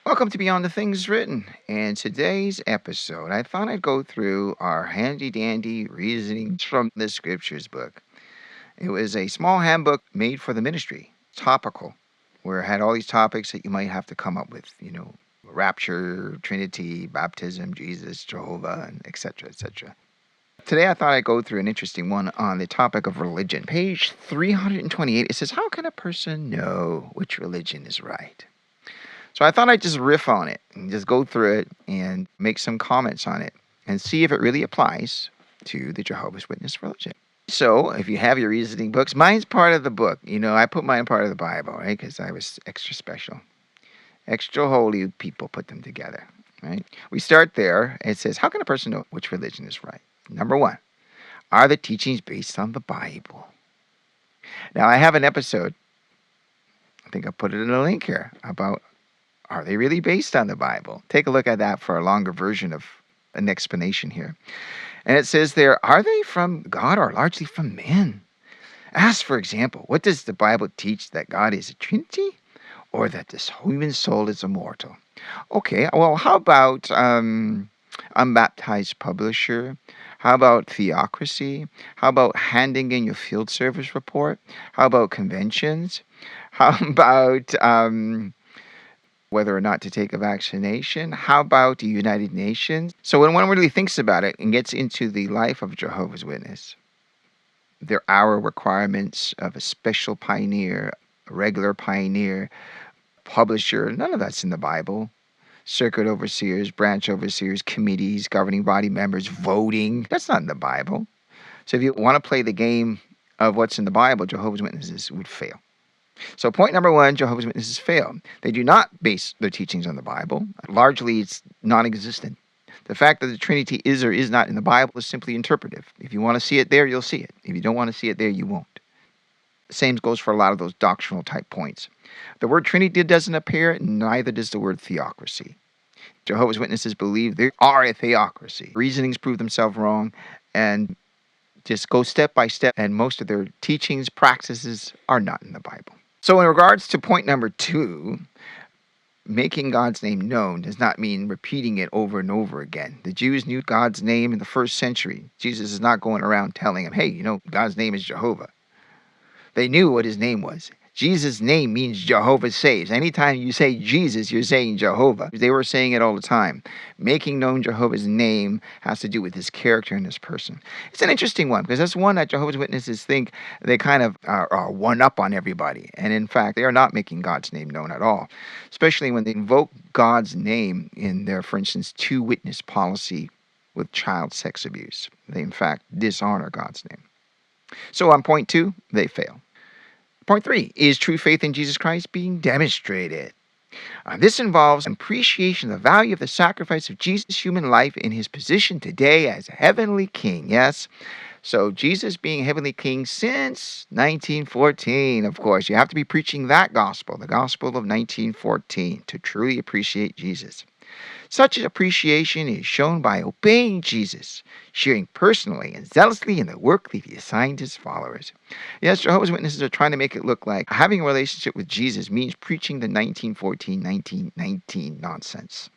Welcome to Beyond the Things Written. And today's episode, I thought I'd go through our handy-dandy reasonings from the Scriptures book. It was a small handbook made for the ministry, topical, where it had all these topics that you might have to come up with, rapture, Trinity, baptism, Jesus, Jehovah, and etc., etc. Today I thought I'd go through an interesting one on the topic of religion. Page 328, it says, how can a person know which religion is right? So I thought I'd just riff on it and just go through it and make some comments on it and see if it really applies to the Jehovah's Witness religion. So if you have your reasoning books, mine's part of the book. I put mine part of the Bible, right? Because I was extra special. Extra holy people put them together, right? We start there. It says, how can a person know which religion is right? Number one, are the teachings based on the Bible? Now, I have an episode, I think I put it in a link here, about are they really based on the Bible? Take a look at that for a longer version of an explanation here. And it says there, are they from God or largely from men? Ask, for example, what does the Bible teach, that God is a Trinity or that this human soul is immortal? Okay, well, how about unbaptized publisher? How about theocracy? How about handing in your field service report? How about conventions? How about whether or not to take a vaccination? How about the United Nations? So when one really thinks about it and gets into the life of Jehovah's Witness, there are requirements of a special pioneer, a regular pioneer, publisher. None of that's in the Bible. Circuit overseers, branch overseers, committees, governing body members, voting. That's not in the Bible. So if you want to play the game of what's in the Bible, Jehovah's Witnesses would fail. So point number one, Jehovah's Witnesses fail. They do not base their teachings on the Bible. Largely, it's non-existent. The fact that the Trinity is or is not in the Bible is simply interpretive. If you want to see it there, you'll see it. If you don't want to see it there, you won't. The same goes for a lot of those doctrinal type points. The word Trinity doesn't appear, neither does the word theocracy. Jehovah's Witnesses believe there are a theocracy. Reasonings prove themselves wrong, and just go step by step, and most of their teachings, practices are not in the Bible. So in regards to point number two, making God's name known does not mean repeating it over and over again. The Jews knew God's name in the first century. Jesus is not going around telling them, hey, God's name is Jehovah. They knew what his name was. Jesus' name means Jehovah saves. Anytime you say Jesus, you're saying Jehovah. They were saying it all the time. Making known Jehovah's name has to do with his character and his person. It's an interesting one because that's one that Jehovah's Witnesses think they kind of are one up on everybody. And in fact, they are not making God's name known at all, especially when they invoke God's name in their, for instance, two-witness policy with child sex abuse. They, in fact, dishonor God's name. So on point two, they fail. Point three, is true faith in Jesus Christ being demonstrated? This involves appreciation of the value of the sacrifice of Jesus' human life in his position today as heavenly king. Yes, so Jesus being heavenly king since 1914, of course. You have to be preaching that gospel, the gospel of 1914, to truly appreciate Jesus. Such appreciation is shown by obeying Jesus, sharing personally and zealously in the work that he assigned his followers. Yes, Jehovah's Witnesses are trying to make it look like having a relationship with Jesus means preaching the 1914, 1919 nonsense.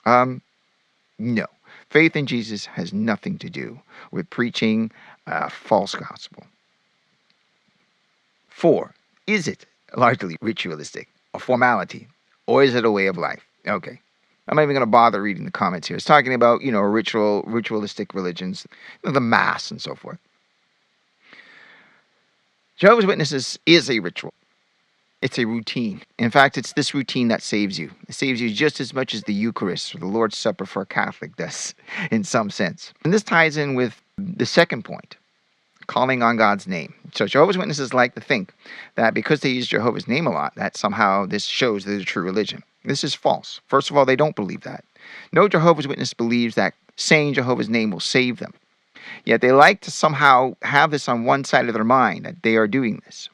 No. Faith in Jesus has nothing to do with preaching a false gospel. 4. Is it largely ritualistic, a formality, or is it a way of life? Okay. I'm not even going to bother reading the comments here. It's talking about, ritualistic religions, the Mass and so forth. Jehovah's Witnesses is a ritual. It's a routine. In fact, it's this routine that saves you. It saves you just as much as the Eucharist or the Lord's Supper for a Catholic does, in some sense. And this ties in with the second point, calling on God's name. So Jehovah's Witnesses like to think that because they use Jehovah's name a lot, that somehow this shows they're a true religion. This is false. First of all, they don't believe that. No Jehovah's Witness believes that saying Jehovah's name will save them. Yet they like to somehow have this on one side of their mind, that they are doing this.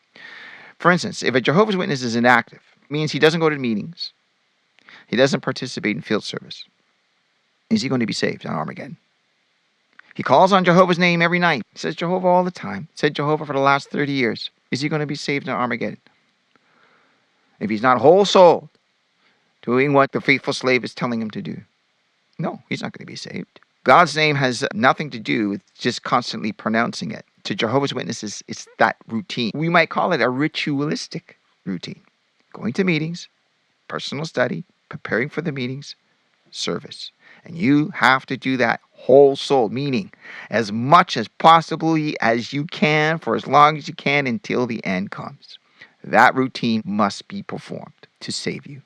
For instance, if a Jehovah's Witness is inactive, it means he doesn't go to meetings, he doesn't participate in field service. Is he going to be saved on Armageddon? He calls on Jehovah's name every night. He says Jehovah all the time. Said Jehovah for the last 30 years. Is he going to be saved in Armageddon? If he's not whole souled doing what the faithful slave is telling him to do. No, he's not going to be saved. God's name has nothing to do with just constantly pronouncing it. To Jehovah's Witnesses, it's that routine. We might call it a ritualistic routine. Going to meetings, personal study, preparing for the meetings, service. And you have to do that whole soul, meaning as much as possibly as you can for as long as you can until the end comes. That routine must be performed to save you.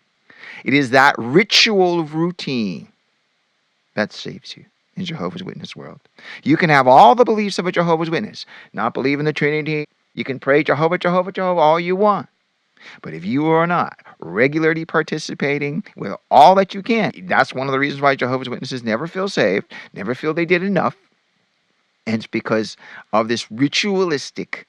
It is that ritual routine that saves you in Jehovah's Witness world. You can have all the beliefs of a Jehovah's Witness, not believe in the Trinity. You can pray Jehovah, Jehovah, Jehovah all you want. But if you are not regularly participating with all that you can, that's one of the reasons why Jehovah's Witnesses never feel saved, never feel they did enough. And it's because of this ritualistic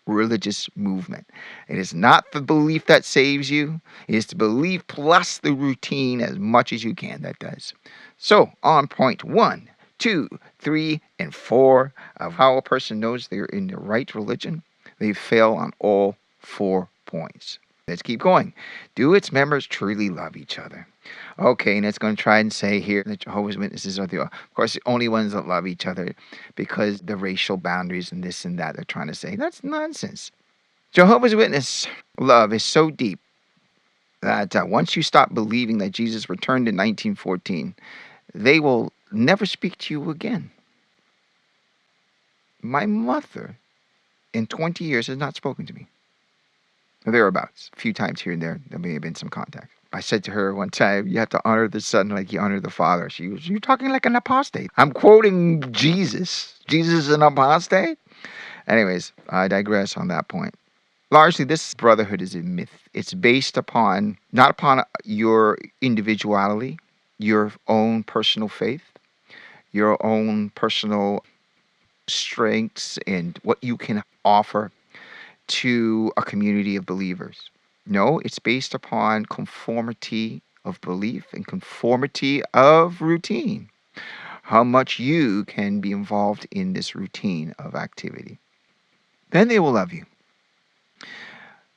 religious movement. It is not the belief that saves you. It is the belief plus the routine as much as you can that does. So on point 1, 2, 3, and 4 of how a person knows they're in the right religion, they fail on all 4 points. Let's keep going. Do its members truly love each other? Okay, and it's going to try and say here that Jehovah's Witnesses are of course, the only ones that love each other because the racial boundaries and this and that they're trying to say. That's nonsense. Jehovah's Witness love is so deep that once you stop believing that Jesus returned in 1914, they will never speak to you again. My mother, in 20 years, has not spoken to me. Thereabouts. A few times here and there may have been some contact. I said to her one time, you have to honor the son like you honor the father. She goes, you're talking like an apostate. I'm quoting Jesus. Jesus is an apostate? Anyways, I digress on that point. Largely, this brotherhood is a myth. It's based upon, not upon your individuality, your own personal faith, your own personal strengths and what you can offer to a community of believers. No, it's based upon conformity of belief and conformity of routine. How much you can be involved in this routine of activity. Then they will love you.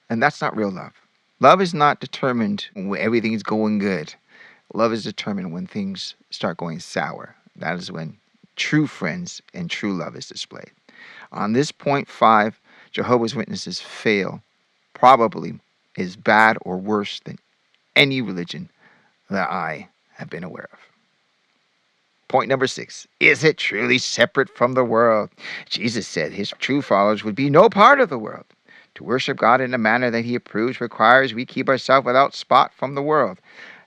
And that's not real love. Love is not determined when everything is going good. Love is determined when things start going sour. That is when true friends and true love is displayed. On this point 5, Jehovah's Witnesses fail, probably is bad or worse than any religion that I have been aware of. Point number 6, is it truly separate from the world? Jesus said his true followers would be no part of the world. To worship God in a manner that he approves requires we keep ourselves without spot from the world.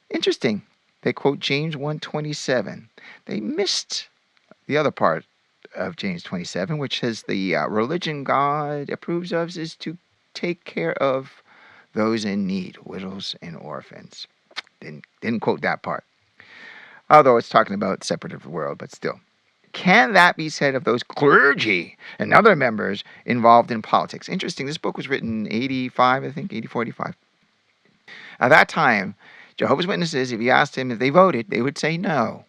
Interesting. They quote James 1:27. They missed the other part of James 27, which says the religion God approves of is to take care of those in need, widows and orphans. Didn't quote that part. Although it's talking about separate of the world, but still. Can that be said of those clergy and other members involved in politics? Interesting, this book was written in 85, I think, 84, 85. At that time, Jehovah's Witnesses, if you asked them if they voted, they would say no.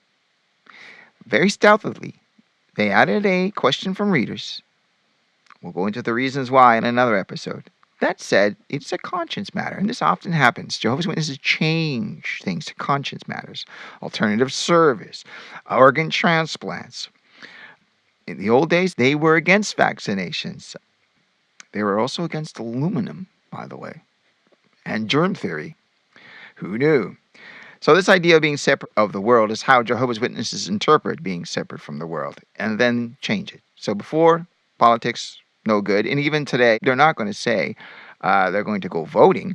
Very stealthily, they added a question from readers. We'll go into the reasons why in another episode. That said, it's a conscience matter, and this often happens. Jehovah's Witnesses change things to conscience matters. Alternative service, organ transplants. In the old days, they were against vaccinations. They were also against aluminum, by the way, and germ theory. Who knew? So this idea of being separate of the world is how Jehovah's Witnesses interpret being separate from the world, and then change it. So before, politics, no good. And even today, they're not going to say they're going to go voting,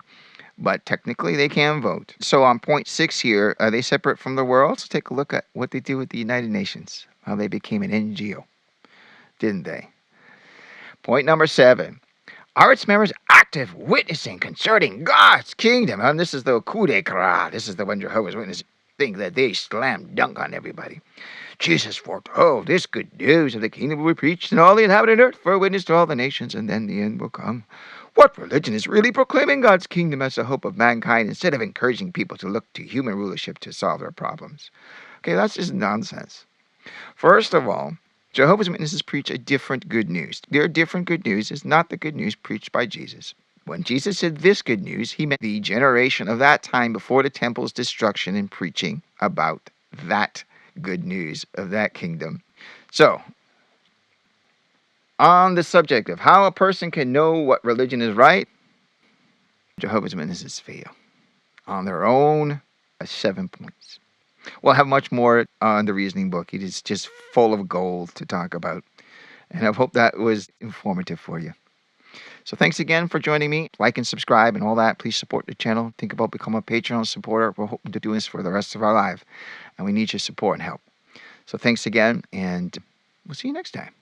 but technically they can vote. So on point 6 here, are they separate from the world? So take a look at what they did with the United Nations, how they became an NGO, didn't they? Point number 7. Are its members active witnessing concerning God's kingdom? And this is the coup de grace. This is the one Jehovah's Witnesses think that they slam dunk on everybody. Jesus foretold this good news of the kingdom will be preached in all the inhabited earth for a witness to all the nations, and then the end will come. What religion is really proclaiming God's kingdom as the hope of mankind instead of encouraging people to look to human rulership to solve their problems? Okay, that's just nonsense. First of all, Jehovah's Witnesses preach a different good news. Their different good news is not the good news preached by Jesus. When Jesus said this good news, he meant the generation of that time before the temple's destruction and preaching about that good news of that kingdom. So, on the subject of how a person can know what religion is right, Jehovah's Witnesses fail on their own 7 points. We'll have much more on the reasoning book. It is just full of gold to talk about. And I hope that was informative for you. So thanks again for joining me. Like and subscribe and all that. Please support the channel. Think about becoming a Patreon supporter. We're hoping to do this for the rest of our life. And we need your support and help. So thanks again, and we'll see you next time.